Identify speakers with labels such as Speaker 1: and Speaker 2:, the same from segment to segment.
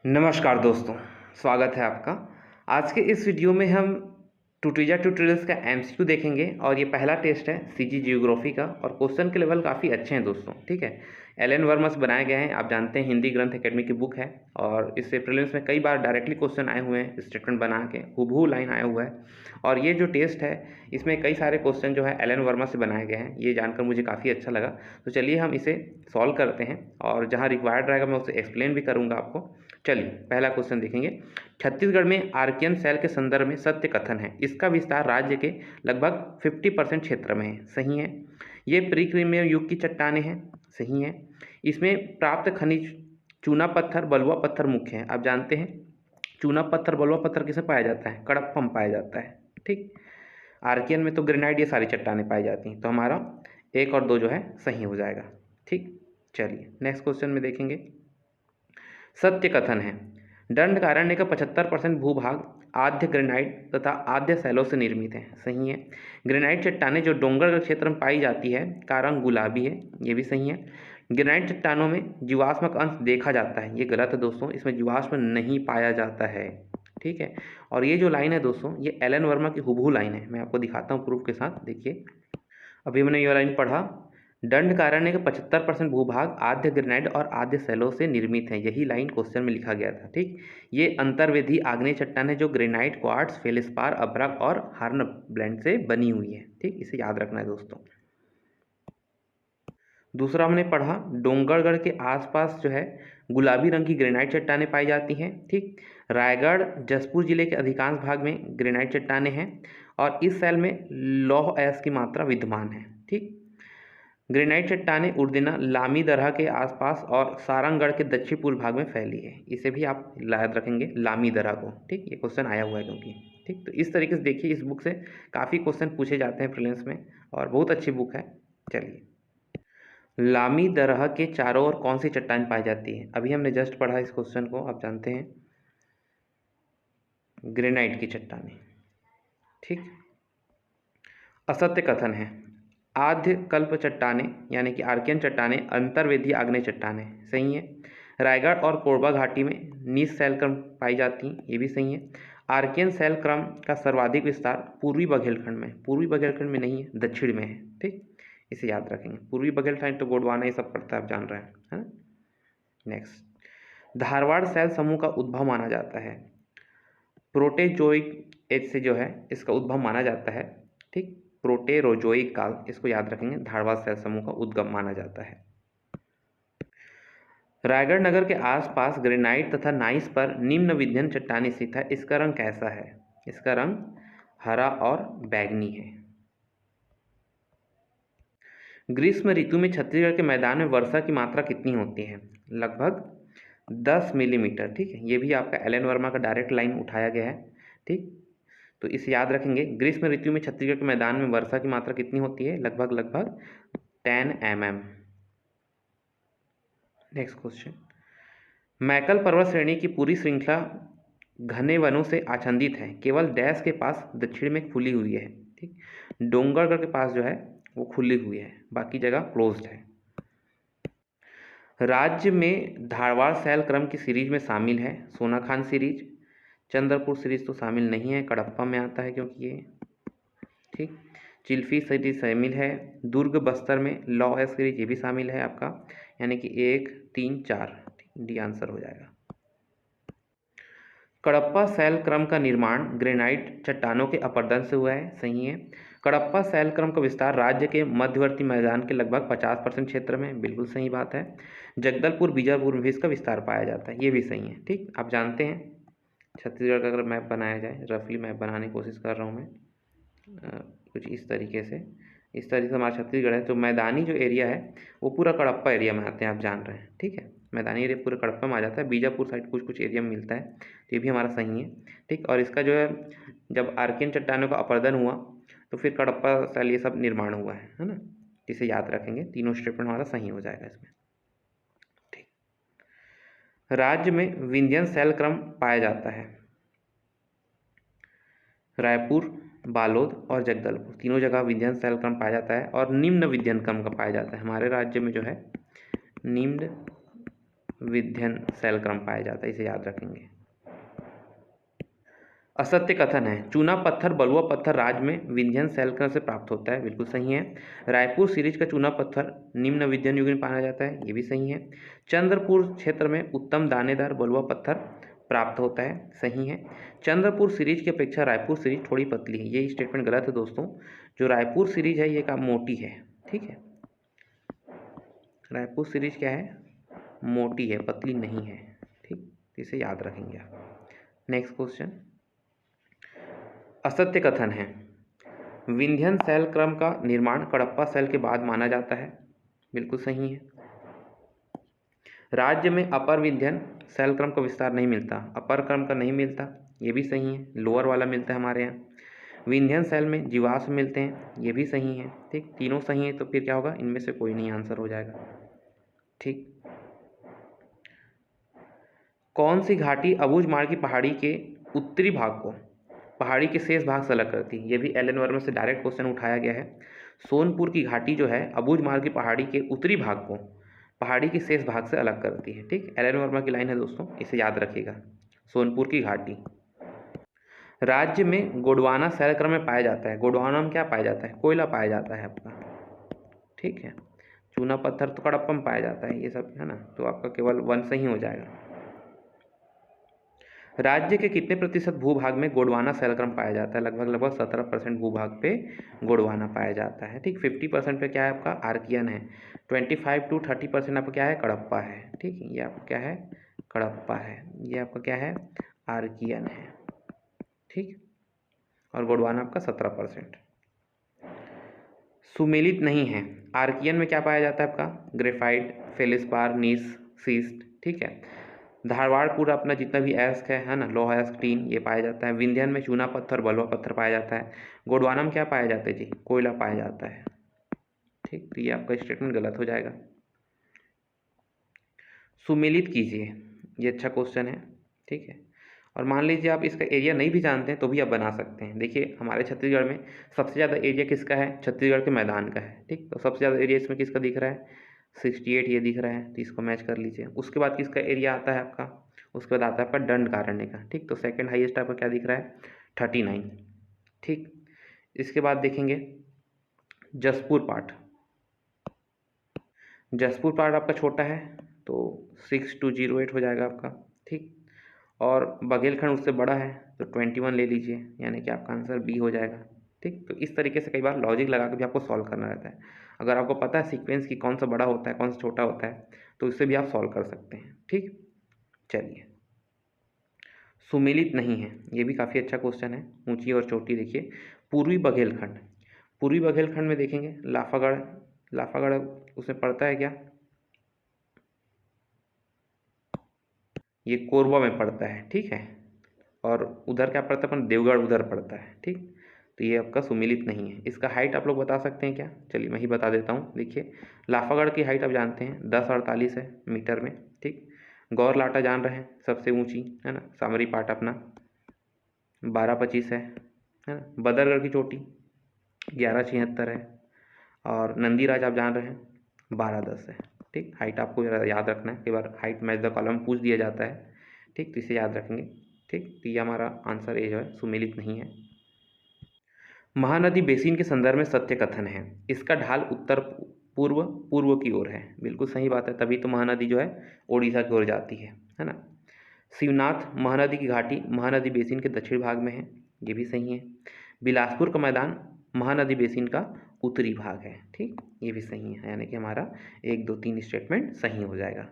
Speaker 1: नमस्कार दोस्तों, स्वागत है आपका। आज के इस वीडियो में हम टुटिजा ट्यूटोरियल्स का एमसीक्यू देखेंगे और ये पहला टेस्ट है सीजी जियोग्राफी का और क्वेश्चन के लेवल काफ़ी अच्छे हैं दोस्तों। ठीक है, एलन वर्मा से बनाए गए हैं, आप जानते हैं हिंदी ग्रंथ एकेडमी की बुक है और इससे प्रीलिम्स में कई बार डायरेक्टली क्वेश्चन आए हुए हैं, स्टेटमेंट बना के हूबहू लाइन आया हुआ है। और ये जो टेस्ट है इसमें कई सारे क्वेश्चन जो है एलन वर्मा से बनाए गए हैं, ये जानकर मुझे काफ़ी अच्छा लगा। तो चलिए हम इसे सॉल्व करते हैं और जहाँ रिक्वायर्ड रहेगा मैं उसे एक्सप्लेन भी करूँगा आपको। चलिए पहला क्वेश्चन देखेंगे। छत्तीसगढ़ में आर्कियन सेल के संदर्भ में सत्य कथन है, इसका विस्तार राज्य के लगभग 50% क्षेत्र में है। सही है। ये प्रीक्रीमियर युग की चट्टानें हैं। सही है। इसमें प्राप्त खनिज चूना पत्थर, बलुआ पत्थर मुख्य हैं। आप जानते हैं चूना पत्थर, बलुआ पत्थर किसमें पाया जाता है? कडप्पा में पाया जाता है। ठीक। आर्कियन में तो ग्रेनाइट, ये सारी चट्टानें पाई जाती हैं। तो हमारा 1 और 2 जो है सही हो जाएगा। ठीक। चलिए नेक्स्ट क्वेश्चन में देखेंगे। सत्य कथन है, दंडकारण्य का 75% भूभाग आद्य ग्रेनाइट तथा आद्य सैलों से निर्मित है। सही है। ग्रेनाइट चट्टानें जो डोंगरगढ़ क्षेत्र में पाई जाती है का रंग गुलाबी है, ये भी सही है। ग्रेनाइट चट्टानों में जीवाश्मक अंश देखा जाता है, ये गलत है दोस्तों, इसमें जीवाश्म नहीं पाया जाता है। ठीक है। और ये जो लाइन है दोस्तों, ये एलन वर्मा की हुबहू लाइन है, मैं आपको दिखाता हूँ प्रूफ के साथ। देखिए अभी मैंने ये लाइन पढ़ा, दंडकारण्य का 75% भूभाग आद्य ग्रेनाइट और आद्य सैलों से निर्मित है, यही लाइन क्वेश्चन में लिखा गया था। ठीक। ये अंतर्वेदी आग्नेय चट्टान है जो ग्रेनाइट, क्वार्ट्ज, फेलिस्पार, अभ्रक और हार्न ब्लेंड से बनी हुई है। ठीक, इसे याद रखना है दोस्तों। दूसरा हमने पढ़ा, डोंगरगढ़ के आसपास जो है गुलाबी रंग की ग्रेनाइट चट्टानें पाई जाती हैं। ठीक। रायगढ़, जसपुर जिले के अधिकांश भाग में ग्रेनाइट चट्टानें हैं और इस सेल में लौह अयस्क की मात्रा विद्यमान है। ठीक। ग्रेनाइट चट्टानें उर्दिना, लामी दरहा के आसपास और सारंगगढ़ के दक्षिण पूर्व भाग में फैली है, इसे भी आप याद रखेंगे लामी दरहा को। ठीक, ये क्वेश्चन आया हुआ है क्योंकि। ठीक, तो इस तरीके से देखिए इस बुक से काफ़ी क्वेश्चन पूछे जाते हैं प्रीलिम्स में और बहुत अच्छी बुक है। चलिए, लामी दरहा के चारों ओर कौन सी चट्टान पाई जाती है? अभी हमने जस्ट पढ़ा इस क्वेश्चन को, आप जानते हैं ग्रेनाइट की चट्टानें। ठीक। असत्य कथन है, आद्य कल्प चट्टानें यानी कि आर्कियन चट्टानें अंतर्वेदी आग्नेय चट्टानें। सही है। रायगढ़ और कोरबा घाटी में नीच सेल क्रम पाई जाती हैं, ये भी सही है। आर्कियन सेल क्रम का सर्वाधिक विस्तार पूर्वी बघेलखंड में, पूर्वी बघेलखंड में नहीं है, दक्षिण में है। ठीक, इसे याद रखेंगे। पूर्वी बघेलखंड तो गोंडवाना ये सब पड़ता है, आप जान रहे हैं, है ना। नेक्स्ट, धारवाड़ सेल समूह का उद्भव माना जाता है, प्रोटेजोइक एज से जो है इसका उद्भव माना जाता है। ठीक, प्रोटेरोजोइक काल, इसको याद रखेंगे, धारवाड़ सेल समूह का उद्गम माना जाता है। रायगढ़ नगर के आसपास ग्रेनाइट तथा नाइस पर निम्न विध्यन चट्टानी स्थित है, इसका रंग कैसा है? इसका रंग हरा और बैंगनी है। ग्रीष्म ऋतु में छत्तीसगढ़ के मैदान में वर्षा की मात्रा कितनी होती है? लगभग 10 मिलीमीटर। ठीक है, ये भी आपका एलन वर्मा का डायरेक्ट लाइन उठाया गया है। ठीक, तो इसे याद रखेंगे, ग्रीष्म ऋतु में छत्तीसगढ़ के मैदान में वर्षा की मात्रा कितनी होती है? लगभग 10 mm। नेक्स्ट क्वेश्चन, मैकल पर्वत श्रेणी की पूरी श्रृंखला घने वनों से आच्छादित है, केवल डैश के पास दक्षिण में खुली हुई है। ठीक, डोंगरगढ़ के पास जो है वो खुली हुई है, बाकी जगह क्लोज्ड है। राज्य में धारवाड़ सेल क्रम की सीरीज में शामिल है सोनाखान सीरीज, चंद्रपुर सीरीज तो शामिल नहीं है, कडप्पा में आता है क्योंकि ये। ठीक, चिल्फी सीरीज शामिल है, दुर्ग बस्तर में लॉ एस सीरीज ये भी शामिल है आपका, यानी कि 1, 3, 4। डी आंसर हो जाएगा। कडप्पा सेल क्रम का निर्माण ग्रेनाइट चट्टानों के अपरदन से हुआ है। सही है। कडप्पा सेल क्रम का विस्तार राज्य के मध्यवर्ती मैदान के लगभग 50% क्षेत्र में, बिल्कुल सही बात है। जगदलपुर, बीजापुर में भी इसका विस्तार पाया जाता है, ये भी सही है। ठीक, आप जानते हैं छत्तीसगढ़ का अगर मैप बनाया जाए, रफली मैप बनाने की कोशिश कर रहा हूँ मैं, कुछ इस तरीके से हमारा छत्तीसगढ़ है, तो मैदानी जो एरिया है वो पूरा कडप्पा एरिया में आते हैं, आप जान रहे हैं। ठीक है, मैदानी एरिया पूरे कडप्पा में आ जाता है, बीजापुर साइड कुछ कुछ एरिया में मिलता है, तो ये भी हमारा सही है। ठीक, और इसका जो है जब आर्कियन चट्टानों का अपरदन हुआ तो फिर कडप्पा सेल ये सब निर्माण हुआ है ना, इसे याद रखेंगे, तीनों स्टेटमेंट हमारा सही हो जाएगा इसमें। ठीक, राज्य में विंध्यन सेल क्रम पाया जाता है, रायपुर, बालोद और जगदलपुर तीनों जगह विंध्यन सेल क्रम पाया जाता है और निम्न विंध्यन क्रम का पाया जाता है। हमारे राज्य में जो है निम्न विंध्यन शैलक्रम पाया जाता है, इसे याद रखेंगे। असत्य कथन है, चूना पत्थर बलुआ पत्थर राज्य में विंध्यन शैलक्रम से प्राप्त होता है, बिल्कुल सही है। रायपुर सीरीज का चूना पत्थर निम्न विंध्यन युग में पाया जाता है, ये भी सही है। चंद्रपुर क्षेत्र में उत्तम दानेदार बलुआ पत्थर प्राप्त होता है, सही है। चंद्रपुर सीरीज की अपेक्षा रायपुर सीरीज थोड़ी पतली है, ये स्टेटमेंट गलत है दोस्तों। जो रायपुर सीरीज है ये काम मोटी है, ठीक है। रायपुर सीरीज क्या है, मोटी है, पतली नहीं है, ठीक, इसे याद रखेंगे आप। नेक्स्ट क्वेश्चन, असत्य कथन है, विंध्यन शैलक्रम का निर्माण कडप्पा शैल के बाद माना जाता है, बिल्कुल सही है। राज्य में अपर विंध्यन शैलक्रम का विस्तार नहीं मिलता, अपर क्रम का नहीं मिलता, ये भी सही है। लोअर वाला मिलता है हमारे यहाँ। विंध्यन शैल में जीवाश्म मिलते हैं, ये भी सही है, ठीक। तीनों सही है, तो फिर क्या होगा, इनमें से कोई नहीं आंसर हो जाएगा, ठीक। कौन सी घाटी अबूझमाड़ की पहाड़ी के उत्तरी भाग को पहाड़ी के शेष भाग से अलग करती है, ये भी एल एन वर्मा से डायरेक्ट क्वेश्चन उठाया गया है। सोनपुर की घाटी जो है अबूझमाड़ की पहाड़ी के उत्तरी भाग को पहाड़ी के शेष भाग से अलग करती है, ठीक। एल एन वर्मा की लाइन है दोस्तों, इसे याद रखिएगा। सोनपुर की घाटी राज्य में गोंडवाना शैलक्रम में पाया जाता है। गोंडवाना में क्या पाया जाता है, कोयला पाया जाता है आपका, ठीक है। चूना पत्थर तो कडप्पा में पाया जाता है, ये सब है ना, तो आपका केवल 1 सही हो जाएगा। राज्य के कितने प्रतिशत भूभाग में गोंडवाना शैलक्रम पाया जाता है, लगभग 17% भूभाग पे गोंडवाना पाया जाता है, ठीक। 50% पे क्या है आपका आर्कियन है, 25 to 30% आपका क्या है, कडप्पा है, ठीक। ये आपका क्या है, कडप्पा है, ये आपका क्या है, आर्कियन है, ठीक। और गोंडवाना आपका 17%। सुमेलित नहीं है, आर्कियन में क्या पाया जाता है आपका, ग्रेफाइट, फेलिस्पार, नीस, सीस्ट, ठीक है। धारवाड़ पूरा अपना जितना भी एस्क है ना, लोहा एस्क, टीन, ये पाया जाता है। विंध्यन में चूना पत्थर बलुआ पत्थर पाया जाता है। गोंडवाना में क्या पाया जाता है जी, कोयला पाया जाता है, ठीक। तो ये आपका स्टेटमेंट गलत हो जाएगा। सुमेलित कीजिए, ये अच्छा क्वेश्चन है, ठीक है। और मान लीजिए आप इसका एरिया नहीं भी जानते हैं तो भी आप बना सकते हैं। देखिए हमारे छत्तीसगढ़ में सबसे ज़्यादा एरिया किसका है, छत्तीसगढ़ के मैदान का है, ठीक। तो सबसे ज़्यादा एरिया इसमें किसका दिख रहा है, 68 ये दिख रहा है, तो इसको मैच कर लीजिए। उसके बाद किसका एरिया आता है आपका, उसके बाद आता है आपका दंडकारण्य का, ठीक। तो सेकंड हाईएस्ट आपका क्या दिख रहा है, 39, ठीक। इसके बाद देखेंगे जसपुर पाठ। जसपुर पाठ आपका छोटा है तो 6208 हो जाएगा आपका, ठीक। और बघेलखंड उससे बड़ा है तो 21 ले लीजिए, यानी कि आपका आंसर बी हो जाएगा, ठीक। तो इस तरीके से कई बार लॉजिक लगा के भी आपको सॉल्व करना रहता है। अगर आपको पता है सीक्वेंस की कौन सा बड़ा होता है कौन सा छोटा होता है तो इससे भी आप सॉल्व कर सकते हैं, ठीक। चलिए, सुमेलित नहीं है, ये भी काफ़ी अच्छा क्वेश्चन है। ऊंची और चोटी देखिए, पूर्वी बघेलखंड, पूर्वी बघेलखंड में देखेंगे लाफागढ़, लाफागढ़ उसमें पड़ता है क्या, ये कोरबा में पड़ता है, ठीक है। और उधर क्या पड़ता है अपन, देवगढ़ उधर पड़ता है, ठीक। तो ये आपका सुमेलित नहीं है। इसका हाइट आप लोग बता सकते हैं क्या, चलिए मैं ही बता देता हूँ। देखिए लाफागढ़ की हाइट आप जानते हैं 1048 है मीटर में, ठीक। गौर लाटा जान रहे हैं सबसे ऊंची, है ना, सामरी पाट अपना 1225 है ना। बदरगढ़ की चोटी 1176 है। और नंदीराज आप जान रहे हैं 1210 है, ठीक। हाइट आपको याद रखना है, कई बार हाइट मैच द कॉलम पूछ दिया जाता है, ठीक। तो इसे याद रखेंगे, ठीक। तो ये हमारा आंसर ए जो है सुमेलित नहीं है। महानदी बेसिन के संदर्भ में सत्य कथन है, इसका ढाल उत्तर पूर्व पूर्व की ओर है, बिल्कुल सही बात है, तभी तो महानदी जो है ओडिशा की ओर जाती है ना। शिवनाथ महानदी की घाटी महानदी बेसिन के दक्षिण भाग में है, ये भी सही है। बिलासपुर का मैदान महानदी बेसिन का उत्तरी भाग है, ठीक। ये भी सही है, यानी कि हमारा 1 2 3 स्टेटमेंट सही हो जाएगा।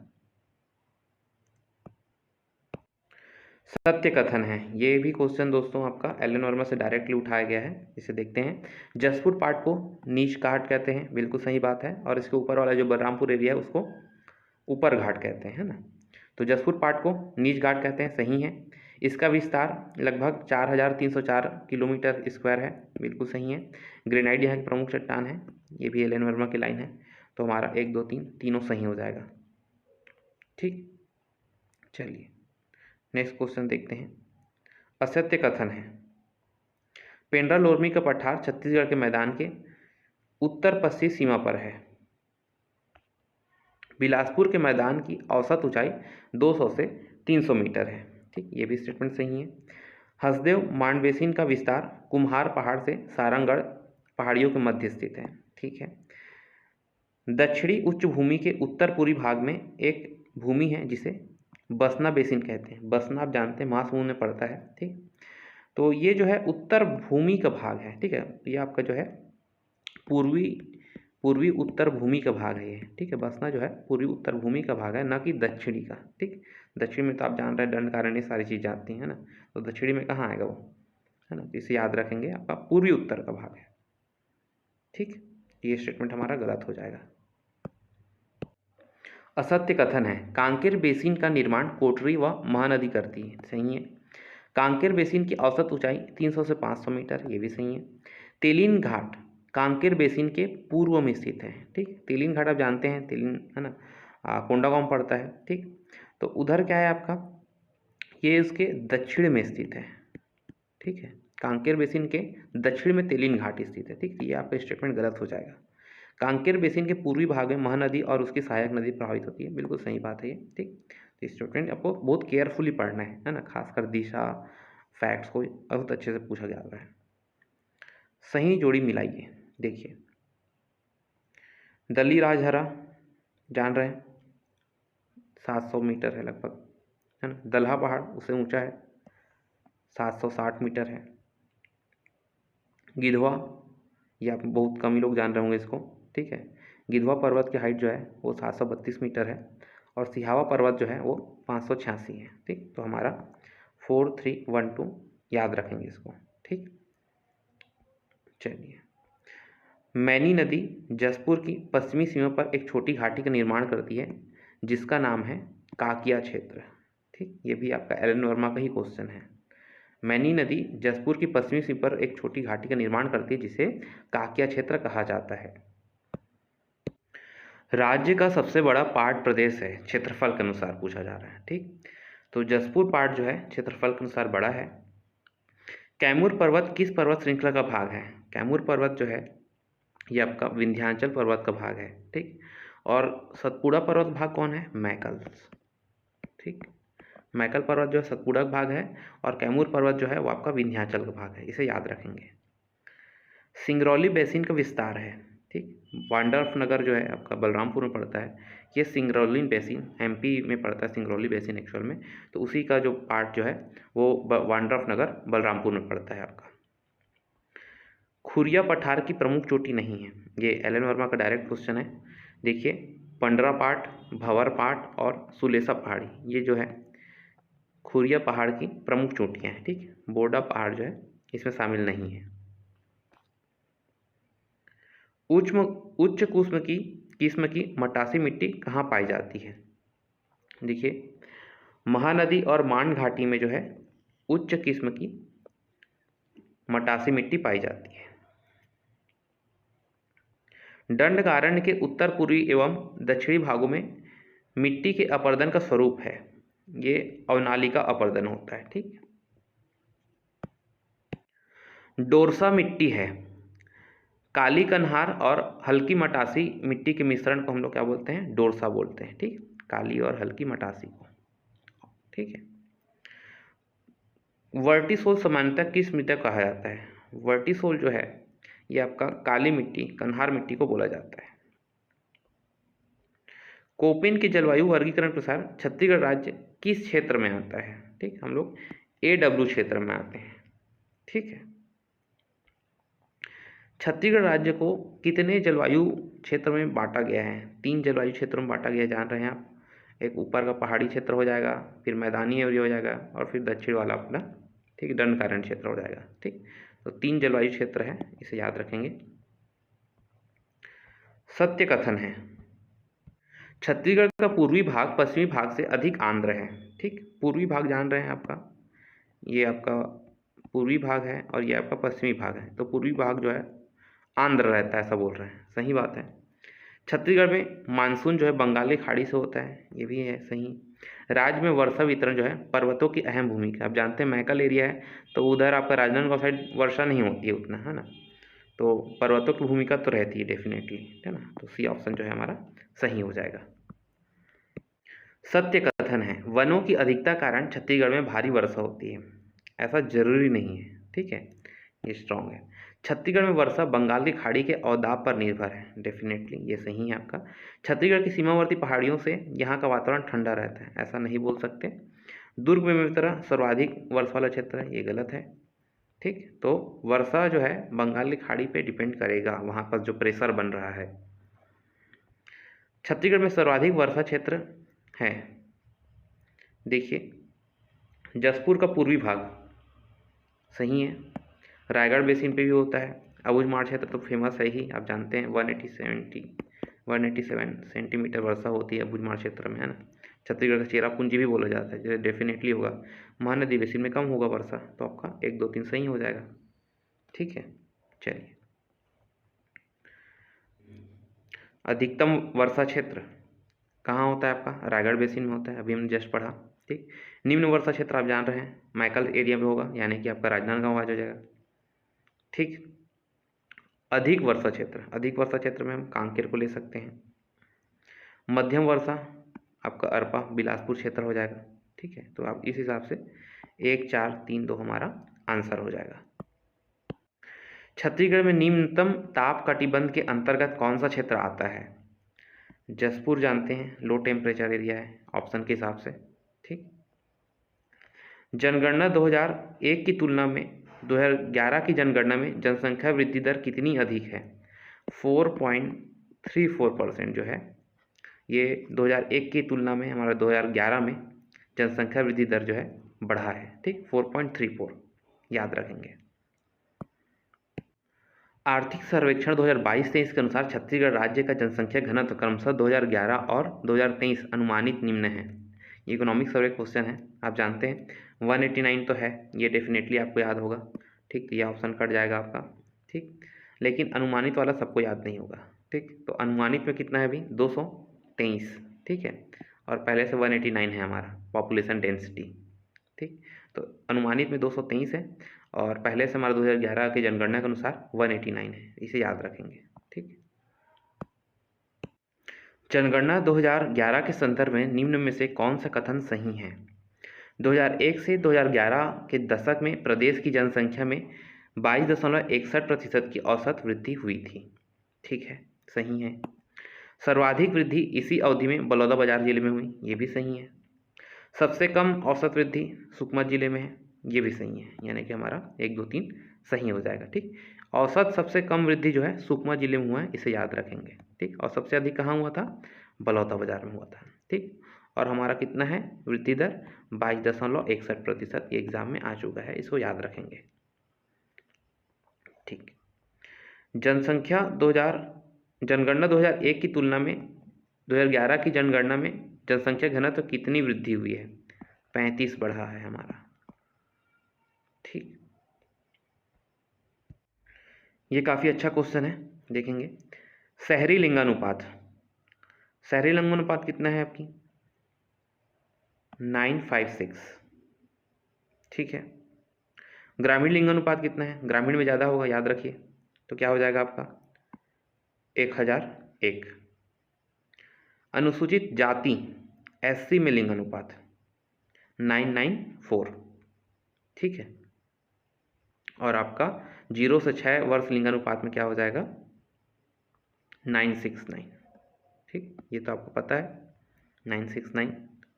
Speaker 1: सत्य कथन है, ये भी क्वेश्चन दोस्तों आपका एल एन वर्मा से डायरेक्टली उठाया गया है, इसे देखते हैं। जसपुर पाट को नीच घाट कहते हैं, बिल्कुल सही बात है। और इसके ऊपर वाला जो बलरामपुर एरिया है उसको ऊपर घाट कहते हैं, है ना। तो जसपुर पाट को नीच घाट कहते हैं, सही है। इसका विस्तार लगभग 4304 किलोमीटर स्क्वायर है, बिल्कुल सही है। ग्रेनाइट यहाँ की प्रमुख चट्टान है, ये भी एल एन वर्मा की लाइन है। तो हमारा 1 2 3 तीनों सही हो जाएगा, ठीक। चलिए नेक्स्ट क्वेश्चन देखते हैं। असत्य कथन है, पेंड्रा लोरमी का पठार छत्तीसगढ़ के मैदान के उत्तर पश्चिमी सीमा पर है। बिलासपुर के मैदान की औसत ऊंचाई 200 से 300 मीटर है। ठीक, ये भी स्टेटमेंट सही है। हसदेव मांड बेसिन का विस्तार कुम्हार पहाड़ से सारंगगढ़ पहाड़ियों के मध्य स्थित है। ठीक है। दक्षिणी उच्च भूमि के उत्तर पूर्वी भाग में एक भूमि है जिसे बसना बेसिन कहते हैं। बसना आप जानते हैं महासमुंद में पड़ता है। ठीक, तो ये जो है उत्तर भूमि का भाग है। ठीक है, ये आपका जो है पूर्वी उत्तर भूमि का भाग है ये। ठीक है, बसना जो है पूर्वी उत्तर भूमि का भाग है, ना कि दक्षिणी का। ठीक, दक्षिण में तो आप जान रहे हैं दंडकारण्य सारी चीज़ आती हैं, है ना। तो दक्षिणी में कहाँ आएगा वो, है ना। तो इसे याद रखेंगे, आपका पूर्वी उत्तर का भाग है। ठीक, ये स्टेटमेंट हमारा गलत हो जाएगा। असत्य कथन है, कांकेर बेसिन का निर्माण कोटरी व महानदी करती है। सही है। कांकेर बेसिन की औसत ऊंचाई 300 से 500 मीटर, ये भी सही है। तेलीन घाट कांकेर बेसिन के पूर्व में स्थित है। ठीक, तेलीन घाट आप जानते हैं, तेलीन, है ना, कोंडागांव में पड़ता है। ठीक, तो उधर क्या है आपका, ये इसके दक्षिण में स्थित है। ठीक है, कांकेर बेसिन के दक्षिण में तेलीन घाट स्थित है। ठीक, ये आपका स्टेटमेंट गलत हो जाएगा। कांकेर बेसिन के पूर्वी भाग में महानदी और उसकी सहायक नदी प्रभावित होती है। बिल्कुल सही बात है ये। ठीक, तो स्टूडेंट आपको बहुत केयरफुली पढ़ना है ना, खासकर दिशा फैक्ट्स को बहुत अच्छे से पूछा जा रहा है। सही जोड़ी मिलाइए। देखिए, दली राजहरा जान रहे हैं 700 मीटर है लगभग, है ना। दलहा पहाड़ उससे ऊंचा है, 760 मीटर है। गिधवा, ये आप बहुत कम ही लोग जान रहे होंगे इसको। ठीक है, गिधवा पर्वत की हाइट जो है वो 732 मीटर है और सिहावा पर्वत जो है वो 586 है। ठीक, तो हमारा 4312 याद रखेंगे इसको। ठीक, चलिए। मैनी नदी जसपुर की पश्चिमी सीमा पर एक छोटी घाटी का निर्माण करती है जिसका नाम है काकिया क्षेत्र। ठीक, ये भी आपका एलन वर्मा का ही क्वेश्चन है। मैनी नदी जसपुर की पश्चिमी सीमा पर एक छोटी घाटी का निर्माण करती है जिसे काकिया क्षेत्र कहा जाता है। राज्य का सबसे बड़ा पहाड़ प्रदेश है क्षेत्रफल के अनुसार पूछा जा रहा है। ठीक, तो जसपुर पहाड़ जो है क्षेत्रफल के अनुसार बड़ा है। कैमूर पर्वत किस पर्वत श्रृंखला का भाग है? कैमूर पर्वत जो है ये आपका विंध्याचल पर्वत का भाग है। ठीक, और सतपुड़ा पर्वत भाग कौन है? मैकल्स। ठीक, मैकल पर्वत जो है सतपुड़ा का भाग है और कैमूर पर्वत जो है वो आपका विंध्याचल का भाग है, इसे याद रखेंगे। सिंगरौली बेसिन का विस्तार है। ठीक, वांडरफ नगर जो है आपका बलरामपुर में पड़ता है, ये सिंगरौली बेसिन एमपी में पड़ता है। सिंगरौली बेसिन एक्चुअल में तो उसी का जो पार्ट जो है वो वांडरफ नगर बलरामपुर में पड़ता है आपका। खुरिया पठार की प्रमुख चोटी नहीं है, ये एलन वर्मा का डायरेक्ट क्वेश्चन है। देखिए, पंडरा पाट, भंवर पाट और सुलेसा पहाड़ी, ये जो है खुरिया पहाड़ की प्रमुख चोटियाँ हैं। ठीक, बोर्डा पहाड़ जो है इसमें शामिल नहीं है। उच्च किस्म की मटासी मिट्टी कहाँ पाई जाती है? देखिए, महानदी और मान घाटी में जो है उच्च किस्म की मटासी मिट्टी पाई जाती है। दंडकारण्य के उत्तर पूर्वी एवं दक्षिणी भागों में मिट्टी के अपरदन का स्वरूप है, ये अवनालिका अपरदन होता है। ठीक, डोरसा मिट्टी है। काली कन्हार और हल्की मटासी मिट्टी के मिश्रण को हम लोग क्या बोलते हैं? डोरसा बोलते हैं। ठीक, काली और हल्की मटासी को। ठीक है। वर्टिसोल सामान्यतः किस मिट्टी कहा जाता है? वर्टिसोल जो है ये आपका काली मिट्टी, कन्हार मिट्टी को बोला जाता है। कोपेन के जलवायु वर्गीकरण के अनुसार छत्तीसगढ़ राज्य किस क्षेत्र में आता है? ठीक, हम लोग AW क्षेत्र में आते हैं। ठीक है। छत्तीसगढ़ राज्य को कितने जलवायु क्षेत्र में बांटा गया है? 3 जलवायु क्षेत्रों में बांटा गया, जान रहे हैं आप। एक ऊपर का पहाड़ी क्षेत्र हो जाएगा, फिर मैदानी एरिया हो जाएगा और फिर दक्षिण वाला अपना, ठीक, दंडकारण्य क्षेत्र हो जाएगा। ठीक, तो 3 जलवायु क्षेत्र है, इसे याद रखेंगे। सत्य कथन है, छत्तीसगढ़ का पूर्वी भाग पश्चिमी भाग से अधिक आर्द्र है। ठीक, पूर्वी भाग जान रहे हैं आपका, ये आपका पूर्वी भाग है और ये आपका पश्चिमी भाग है। तो पूर्वी भाग जो है आंध्र रहता है, ऐसा बोल रहे हैं। सही बात है। छत्तीसगढ़ में मानसून जो है बंगाली खाड़ी से होता है, ये भी है सही। राज्य में वर्षा वितरण जो है पर्वतों की अहम भूमिका, आप जानते हैं मैकल एरिया है तो उधर आपका राजनांदगांव साइड वर्षा नहीं होती है उतना, है ना। तो पर्वतों की भूमिका तो रहती है डेफिनेटली, है ना। तो C ऑप्शन जो है हमारा सही हो जाएगा। सत्य कथन है, वनों की अधिकता कारण छत्तीसगढ़ में भारी वर्षा होती है। ऐसा जरूरी नहीं है, ठीक है, ये स्ट्रॉन्ग है। छत्तीसगढ़ में वर्षा बंगाल की खाड़ी के अवदाब पर निर्भर है। डेफिनेटली ये सही है आपका। छत्तीसगढ़ की सीमावर्ती पहाड़ियों से यहाँ का वातावरण ठंडा रहता है, ऐसा नहीं बोल सकते। दुर्ग में तरह सर्वाधिक वर्षा वाला क्षेत्र है, ये गलत है। ठीक, तो वर्षा जो है बंगाल की खाड़ी पे डिपेंड करेगा, वहाँ पर जो प्रेशर बन रहा है। छत्तीसगढ़ में सर्वाधिक वर्षा क्षेत्र है, देखिए जसपुर का पूर्वी भाग सही है। रायगढ़ बेसिन पे भी होता है। अबूझमाड़ क्षेत्र तो फेमस है ही, आप जानते हैं 187 सेंटीमीटर वर्षा होती है अबूझमाड़ क्षेत्र में, है ना। छत्तीसगढ़ का चेरापूंजी भी बोला जाता है, जो डेफिनेटली होगा। महानदी बेसिन में कम होगा वर्षा, तो आपका 1 2 3 सही हो जाएगा। ठीक है, चलिए। अधिकतम वर्षा क्षेत्र कहाँ होता है आपका? रायगढ़ बेसिन में होता है, अभी हमने जस्ट पढ़ा। ठीक, निम्न वर्षा क्षेत्र आप जान रहे हैं मैकल एरिया में होगा, यानी कि आपका राजनांदगांव आ जाएगा। ठीक, अधिक वर्षा क्षेत्र में हम कांकेर को ले सकते हैं। मध्यम वर्षा आपका अरपा बिलासपुर क्षेत्र हो जाएगा। ठीक है, तो आप इस हिसाब से 1 4 3 2 हमारा आंसर हो जाएगा। छत्तीसगढ़ में निम्नतम ताप कटिबंध के अंतर्गत कौन सा क्षेत्र आता है? जसपुर जानते हैं, लो टेम्परेचर एरिया है ऑप्शन के हिसाब से। ठीक, जनगणना 2001 की तुलना में 2011 की जनगणना में जनसंख्या वृद्धि दर कितनी अधिक है? 4.34% जो है, ये 2001 की तुलना में हमारा 2011 में जनसंख्या वृद्धि दर जो है बढ़ा है। ठीक, 4.34 याद रखेंगे। आर्थिक सर्वेक्षण 2022-23 के अनुसार छत्तीसगढ़ राज्य का जनसंख्या घनत्व क्रमशः 2011 और 2023 अनुमानित निम्न है। ये इकोनॉमिक सर्वे क्वेश्चन है, आप जानते हैं 189 तो है, ये डेफिनेटली आपको याद होगा। ठीक, ये ऑप्शन कट जाएगा आपका। ठीक, लेकिन अनुमानित वाला सबको याद नहीं होगा। ठीक, तो अनुमानित में कितना है अभी? 223। ठीक है, और पहले से 189 है हमारा पॉपुलेशन डेंसिटी। ठीक, तो अनुमानित में 223 है और पहले से हमारा 2011 की जनगणना के अनुसार 189 है, इसे याद रखेंगे। ठीक, जनगणना 2011 के संदर्भ में निम्न में से कौन सा कथन सही है? 2001 से 2011 के दशक में प्रदेश की जनसंख्या में 22.61% की औसत वृद्धि हुई थी। ठीक है, सही है। सर्वाधिक वृद्धि इसी अवधि में बलौदाबाजार जिले में हुई, ये भी सही है। सबसे कम औसत वृद्धि सुकमा जिले में है, ये भी सही है, यानी कि हमारा 1 2 3 सही हो जाएगा। ठीक, औसत सबसे कम वृद्धि जो है सुकमा जिले में हुआ है, इसे याद रखेंगे। ठीक, और सबसे अधिक कहाँ हुआ था? बलौदाबाजार में हुआ था। ठीक, और हमारा कितना है वृद्धि दर? 22.61%, ये एग्जाम में आ चुका है, इसको याद रखेंगे। ठीक, जनगणना 2001 की तुलना में 2011 की जनगणना में जनसंख्या घनत्व कितनी वृद्धि हुई है? 35 बढ़ा है हमारा। ठीक, ये काफ़ी अच्छा क्वेश्चन है, देखेंगे। शहरी लिंगानुपात कितना है आपकी? 956। ठीक है, ग्रामीण लिंगानुपात कितना है? ग्रामीण में ज़्यादा होगा, याद रखिए, तो क्या हो जाएगा आपका? 1001। अनुसूचित जाति SC में लिंगानुपात 994। ठीक है, और आपका 0 से 6 वर्ष लिंगानुपात में क्या हो जाएगा? 969। ठीक, ये तो आपको पता है 969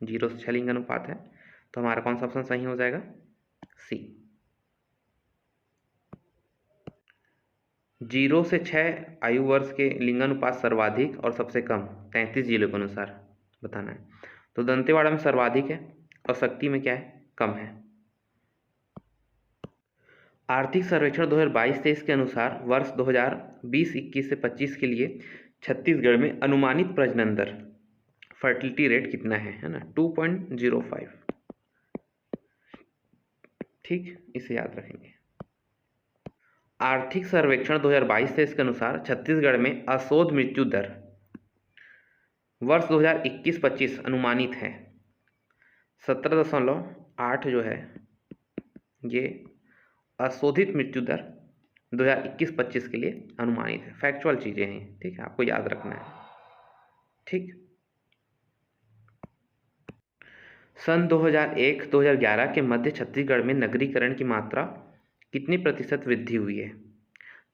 Speaker 1: 0 से 6 लिंगानुपात है, तो हमारा कौन सा ऑप्शन सही हो जाएगा? सी। 0 से 6 आयु वर्ष के लिंगानुपात सर्वाधिक और सबसे कम 33 जिलों के अनुसार बताना है। तो दंतेवाड़ा में सर्वाधिक है और शक्ति में क्या है? कम है। आर्थिक सर्वेक्षण 2022-23 के अनुसार वर्ष 2020-21 से 25 के लिए छत्तीसगढ़ में अनुमानित प्रजनन दर फर्टिलिटी रेट कितना है ना? 2.05। ठीक, इसे याद रखेंगे। आर्थिक सर्वेक्षण 2022-23 के अनुसार छत्तीसगढ़ में अशोध मृत्यु दर वर्ष 2021-25 अनुमानित है 17.8 जो है, ये अशोधित मृत्यु दर 2021-25 के लिए अनुमानित है। फैक्चुअल चीज़ें हैं, ठीक है, आपको याद रखना है। ठीक, सन 2001-2011 के मध्य छत्तीसगढ़ में नगरीकरण की मात्रा कितनी प्रतिशत वृद्धि हुई है?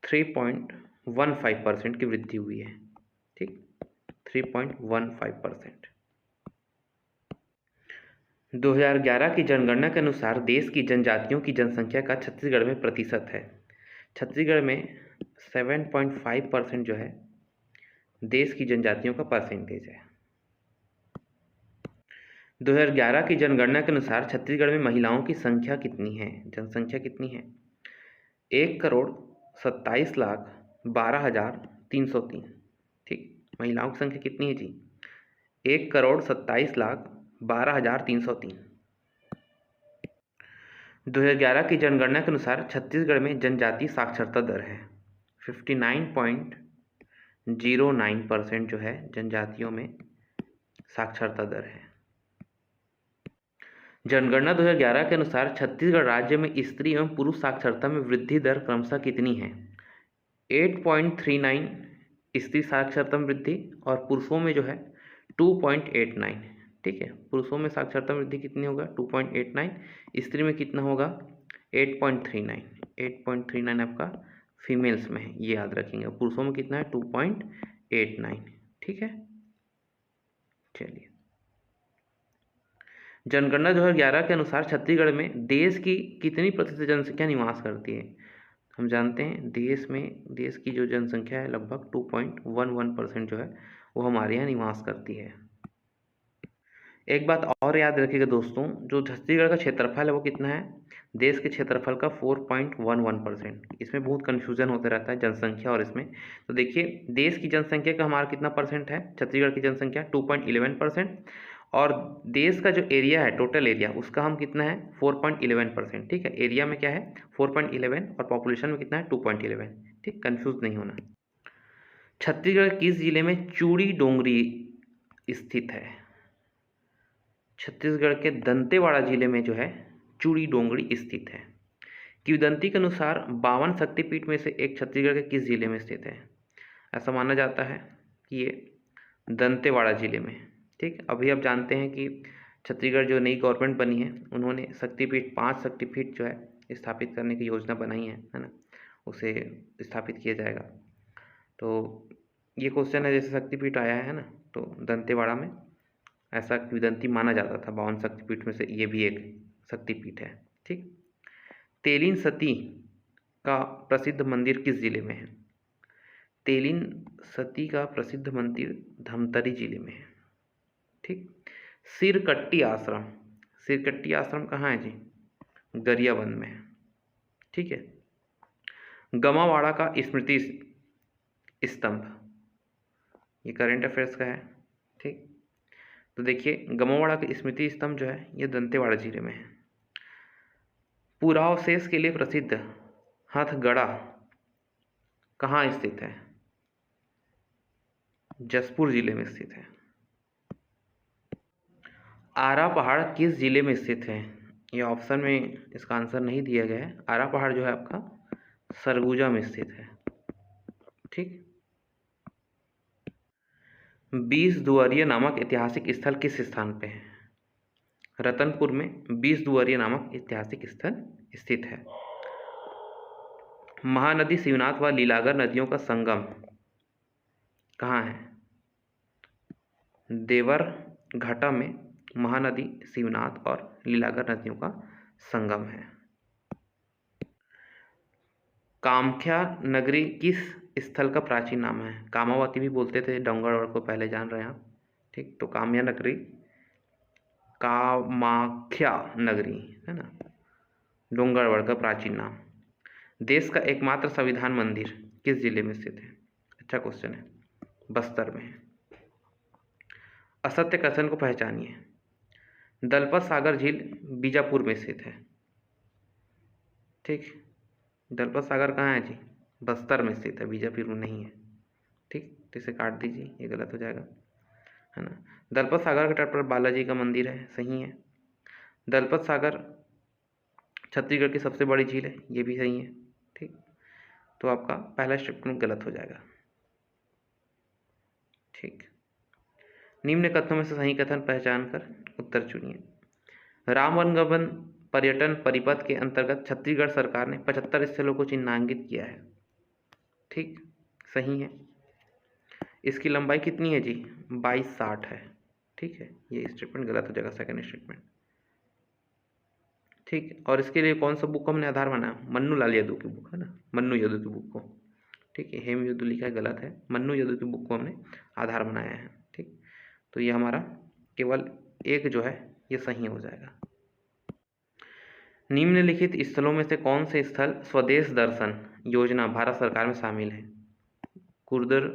Speaker 1: 3.15% की वृद्धि हुई है। ठीक, 3.15%। 2011 की जनगणना के अनुसार देश की जनजातियों की जनसंख्या का छत्तीसगढ़ में प्रतिशत है। छत्तीसगढ़ में 7.5% जो है देश की जनजातियों का परसेंटेज है। 2011 की जनगणना के अनुसार छत्तीसगढ़ में महिलाओं की संख्या कितनी है? जनसंख्या कितनी है? 1,27,12,303। ठीक, महिलाओं की संख्या कितनी है जी? 1,27,12,303। 2011 की जनगणना के अनुसार छत्तीसगढ़ में जनजातीय साक्षरता दर है 59.09% जो है जनजातियों में साक्षरता दर है। जनगणना 2011 के अनुसार छत्तीसगढ़ राज्य में स्त्री एवं पुरुष साक्षरता में वृद्धि दर क्रमशः कितनी है? 8.39 स्त्री साक्षरता में वृद्धि और पुरुषों में जो है 2.89। ठीक है, पुरुषों में साक्षरता वृद्धि कितनी होगा? 2.89। स्त्री में कितना होगा? 8.39। 8.39 आपका फीमेल्स में है, ये याद रखेंगे। पुरुषों में कितना है? 2.89। ठीक है, चलिए। जनगणना 2011 के अनुसार छत्तीसगढ़ में देश की कितनी प्रतिशत जनसंख्या निवास करती है? हम जानते हैं देश की जो जनसंख्या है लगभग 2.11% जो है वो हमारे यहाँ निवास करती है। एक बात और याद रखिएगा दोस्तों, जो छत्तीसगढ़ का क्षेत्रफल है वो कितना है? देश के क्षेत्रफल का 4.11%। इसमें बहुत कन्फ्यूजन होता रहता है जनसंख्या और इसमें। तो देखिए, देश की जनसंख्या का हमारा कितना परसेंट है? छत्तीसगढ़ की जनसंख्या 2.11%। और देश का जो एरिया है, टोटल एरिया, उसका हम कितना है? 4.11%। ठीक है, एरिया में क्या है? 4.11 और पॉपुलेशन में कितना है? 2.11। ठीक, कन्फ्यूज नहीं होना। छत्तीसगढ़ किस जिले में चूड़ी डोंगरी स्थित है? छत्तीसगढ़ के दंतेवाड़ा जिले में जो है चूड़ी डोंगरी स्थित है। किंवदंती के अनुसार 52 शक्तिपीठ में से एक छत्तीसगढ़ के किस जिले में स्थित है? ऐसा माना जाता है कि ये दंतेवाड़ा जिले में। ठीक, अभी आप जानते हैं कि छत्तीसगढ़ जो नई गवर्नमेंट बनी है उन्होंने शक्तिपीठ 5 शक्तिपीठ जो है स्थापित करने की योजना बनाई है ना, उसे स्थापित किया जाएगा। तो ये क्वेश्चन है, जैसे शक्तिपीठ आया है ना, तो दंतेवाड़ा में ऐसा किंवदंती माना जाता था। 52 शक्तिपीठ में से ये भी एक शक्तिपीठ है। ठीक, तेलीन सती का प्रसिद्ध मंदिर किस जिले में है? तेलीन सती का प्रसिद्ध मंदिर धमतरी जिले में है। ठीक, सिरकट्टी आश्रम कहाँ है जी? गरियाबंद में है। ठीक है, गमावाड़ा का स्मृति स्तंभ, ये करंट अफेयर्स का है। ठीक, तो देखिए, गमावाड़ा का स्मृति स्तंभ जो है ये दंतेवाड़ा जिले में है। पुरावशेष के लिए प्रसिद्ध हथगढ़ा कहाँ स्थित है? जशपुर जिले में स्थित है। आरा पहाड़ किस जिले में स्थित है? ये ऑप्शन में इसका आंसर नहीं दिया गया है। आरा पहाड़ जो है आपका सरगुजा में स्थित है। ठीक, 20 दुआरिया नामक ऐतिहासिक स्थल किस स्थान पे है? रतनपुर में 20 दुआरिया नामक ऐतिहासिक स्थल स्थित है। महानदी शिवनाथ व लीलागर नदियों का संगम कहाँ है? देवर घाटा में महानदी शिवनाथ और लीलागर नदियों का संगम है। कामख्या नगरी किस स्थल का प्राचीन नाम है? कामावती भी बोलते थे डोंगरगढ़ को, पहले जान रहे हैं आप। ठीक, तो काम्या नगरी कामाख्या नगरी है ना, डोंगरगढ़ का प्राचीन नाम। देश का एकमात्र संविधान मंदिर किस जिले में स्थित है? अच्छा क्वेश्चन है, बस्तर में है। असत्य कथन को पहचानिए। दलपत सागर झील बीजापुर में स्थित है। ठीक, दलपत सागर कहाँ है जी? बस्तर में स्थित है, बीजापुर में नहीं है। ठीक, तो इसे काट दीजिए, ये गलत हो जाएगा, है ना। दलपत सागर के तट पर बालाजी का मंदिर है, सही है। दलपत सागर छत्तीसगढ़ की सबसे बड़ी झील है, ये भी सही है। ठीक, तो आपका पहला स्टेटमेंट गलत हो जाएगा। ठीक, निम्न कथनों में से सही कथन पहचान कर उत्तर चुनिए। राम वनगमन पर्यटन परिपथ के अंतर्गत छत्तीसगढ़ सरकार ने 75 स्थलों को चिन्हांकित किया है। ठीक, सही है। इसकी लंबाई कितनी है जी? 2260 है। ठीक है, ये स्टेटमेंट गलत हो जाएगा, सेकंड स्टेटमेंट। ठीक, और इसके लिए कौन सा बुक को हमने आधार बनाया? मन्नू लाल यादव की बुक है ना, मन्नू यादव की बुक को। ठीक है, हेम यादव लिखा है, गलत है, मन्नू यादव की बुक को हमने आधार बनाया है। ठीक, तो ये हमारा केवल एक जो है ये सही हो जाएगा। निम्नलिखित स्थलों में से कौन से स्थल स्वदेश दर्शन योजना भारत सरकार में शामिल है? कुर्दर,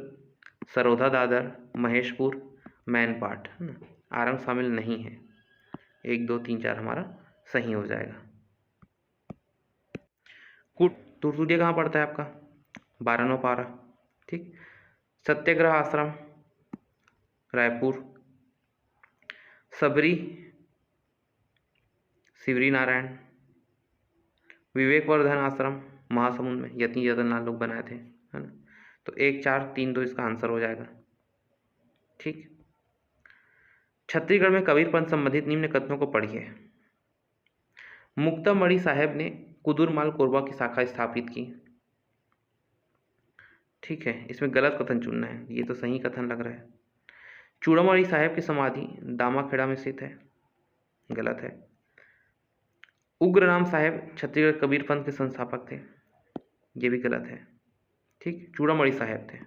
Speaker 1: सरोधा दादर, महेशपुर, मैनपाट, है ना। आरंग शामिल नहीं है। 1 2 3 4 हमारा सही हो जाएगा। तुरतुरिया कहाँ पड़ता है आपका? 12वां पारा। ठीक, सत्याग्रह आश्रम रायपुर, सबरी शिवरी नारायण, विवेकवर्धन आश्रम महासमुंद में, यति जतनलाल लोग बनाए थे, है ना। तो 1 4 3 2 इसका आंसर हो जाएगा। ठीक, छत्तीसगढ़ में कबीरपंथ संबंधित निम्न कथनों को पढ़िए। मुक्तामणि साहेब ने कुदुरमाल कोरबा की शाखा स्थापित की। ठीक है, इसमें गलत कथन चुनना है, ये तो सही कथन लग रहा है। चूड़ामणि साहेब की समाधि दामाखेड़ा में स्थित है, गलत है। उग्रराम साहेब छत्तीसगढ़ कबीरपंथ के संस्थापक थे, ये भी गलत है। ठीक, चूड़ामणि साहेब थे,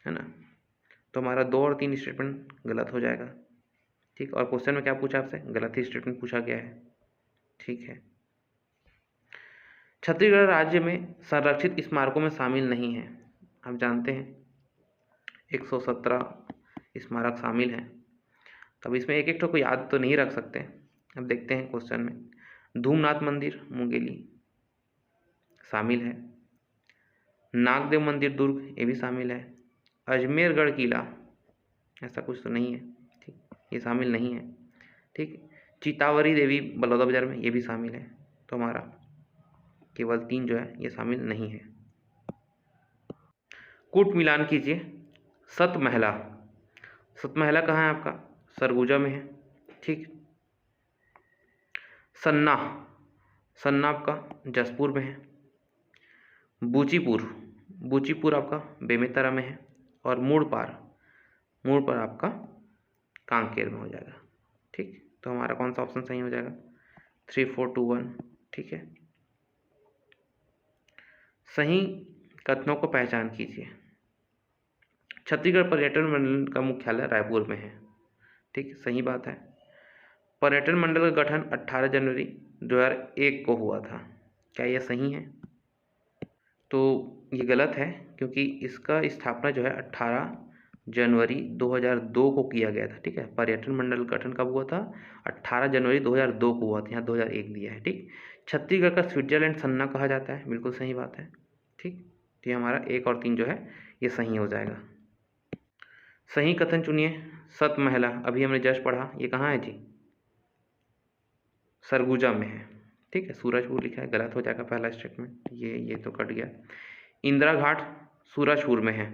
Speaker 1: है ना। तो हमारा 2 और 3 स्टेटमेंट गलत हो जाएगा। ठीक, और क्वेश्चन में क्या पूछा आपसे? गलत ही स्टेटमेंट पूछा गया है। ठीक है, छत्तीसगढ़ राज्य में संरक्षित स्मारकों में शामिल नहीं है। आप जानते हैं 117 स्मारक शामिल हैं। तब इसमें एक एक को याद तो नहीं रख सकते। अब देखते हैं क्वेश्चन में। धूमनाथ मंदिर मुंगेली शामिल है, नागदेव मंदिर दुर्ग ये भी शामिल है, अजमेरगढ़ किला ऐसा कुछ तो नहीं है। ठीक, ये शामिल नहीं है। ठीक, चितावरी देवी बलौदा बाजार में ये भी शामिल है। तो हमारा केवल 3 जो है ये शामिल नहीं है। कूट मिलान कीजिए। सतमहला, सतमहला कहाँ है आपका? सरगुजा में है। ठीक, सन्ना, सन्ना आपका जसपुर में है। बूचीपुर, बूचीपुर आपका बेमेतरा में है। और मूड़पार, मूड़पार आपका कांकेर में हो जाएगा। ठीक, तो हमारा कौन सा ऑप्शन सही हो जाएगा? 3 4 2 1। ठीक है, सही कथनों को पहचान कीजिए। छत्तीसगढ़ पर्यटन मंडल का मुख्यालय रायपुर में है। ठीक, सही बात है। पर्यटन मंडल का गठन 18 जनवरी 2001 को हुआ था, क्या यह सही है? तो ये गलत है, क्योंकि इसका स्थापना जो है 18 जनवरी 2002 को किया गया था। ठीक है, पर्यटन मंडल गठन कब हुआ था? 18 जनवरी 2002 को हुआ था, यहाँ 2001 दिया है। ठीक, छत्तीसगढ़ का स्विट्जरलैंड सन्ना कहा जाता है, बिल्कुल सही बात है। ठीक, तो ये हमारा 1 और 3 जो है ये सही हो जाएगा। सही कथन चुनिए। सतमहला अभी हमने जस्ट पढ़ा, ये कहाँ है जी? सरगुजा में है। ठीक है, सूरजपुर लिखा है, गलत हो जाएगा पहला स्टेटमेंट, ये तो कट गया। इंदिरा घाट सूरजपुर में है,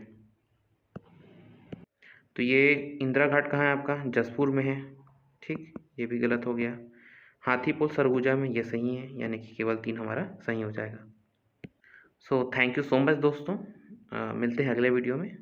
Speaker 1: तो ये इंदिरा घाट कहाँ है आपका? जसपुर में है। ठीक, ये भी गलत हो गया। हाथीपुर सरगुजा में, ये सही है, यानी कि केवल 3 हमारा सही हो जाएगा। So thank you so much दोस्तों, मिलते हैं अगले वीडियो में।